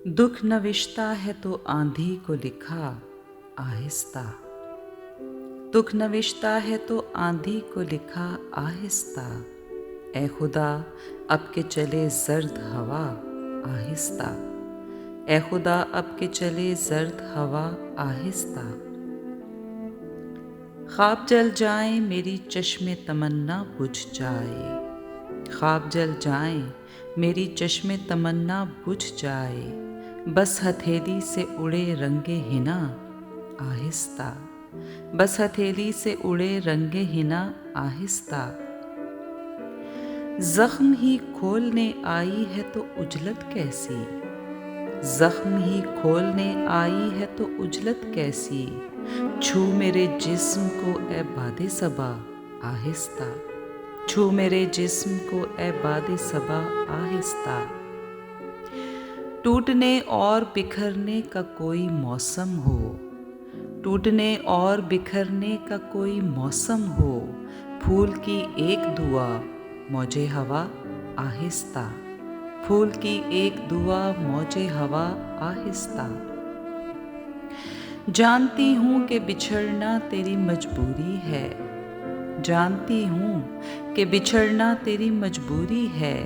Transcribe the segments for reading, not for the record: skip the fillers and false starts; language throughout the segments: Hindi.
दुख नविश्ता है तो आंधी को लिखा आहिस्ता। दुख नविश्ता है तो आंधी को लिखा आहिस्ता। ए खुदा अब के चले जर्द हवा आहिस्ता। ए खुदा अब के चले जर्द हवा आहिस्ता। ख्वाब जल जाए मेरी चश्मे तमन्ना बुझ जाए। ख्वाब जल जाए मेरी चश्मे तमन्ना बुझ जाए। बस हथेली से उड़े रंगे हिना आहिस्ता। बस हथेली से उड़े रंगे हिना आहिस्ता। जख्म ही खोलने आई है तो उजलत कैसी। जख्म ही खोलने आई है तो उजलत कैसी। छू मेरे जिस्म को ए बादे सबा आहिस्ता। छू मेरे जिस्म को ए बादे सबा आहिस्ता। टूटने और बिखरने का कोई मौसम हो। टूटने और बिखरने का कोई मौसम हो। फूल की एक दुआ मौजे हवा आहिस्ता। फूल की एक दुआ मौजे हवा आहिस्ता। जानती हूँ कि बिछड़ना तेरी मजबूरी है। जानती हूँ कि बिछड़ना तेरी मजबूरी है।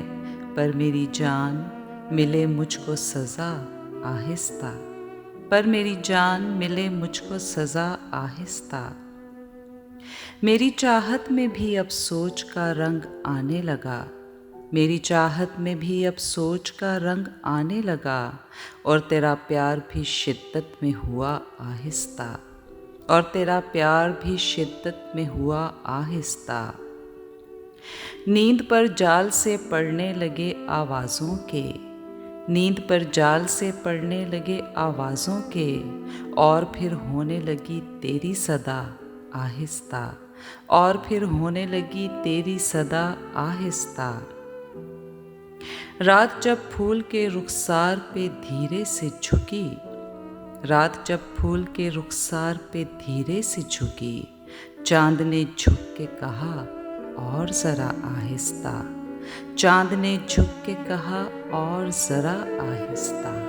पर मेरी जान मिले मुझको सज़ा आहिस्ता। पर मेरी जान मिले मुझको सज़ा आहिस्ता। मेरी चाहत में भी अब सोच का रंग आने लगा। मेरी चाहत में भी अब सोच का रंग आने लगा। और तेरा प्यार भी शिद्दत में हुआ आहिस्ता। और तेरा प्यार भी शिद्दत में हुआ आहिस्ता। नींद पर जाल से पड़ने लगे आवाज़ों के। नींद पर जाल से पड़ने लगे आवाज़ों के। और फिर होने लगी तेरी सदा आहिस्ता। और फिर होने लगी तेरी सदा आहिस्ता। रात जब फूल के रुखसार पे धीरे से झुकी। रात जब फूल के रुखसार पे धीरे से झुकी। चांद ने झुक के कहा और ज़रा आहिस्ता। चांद ने झुक के कहा और ज़रा आहिस्ता।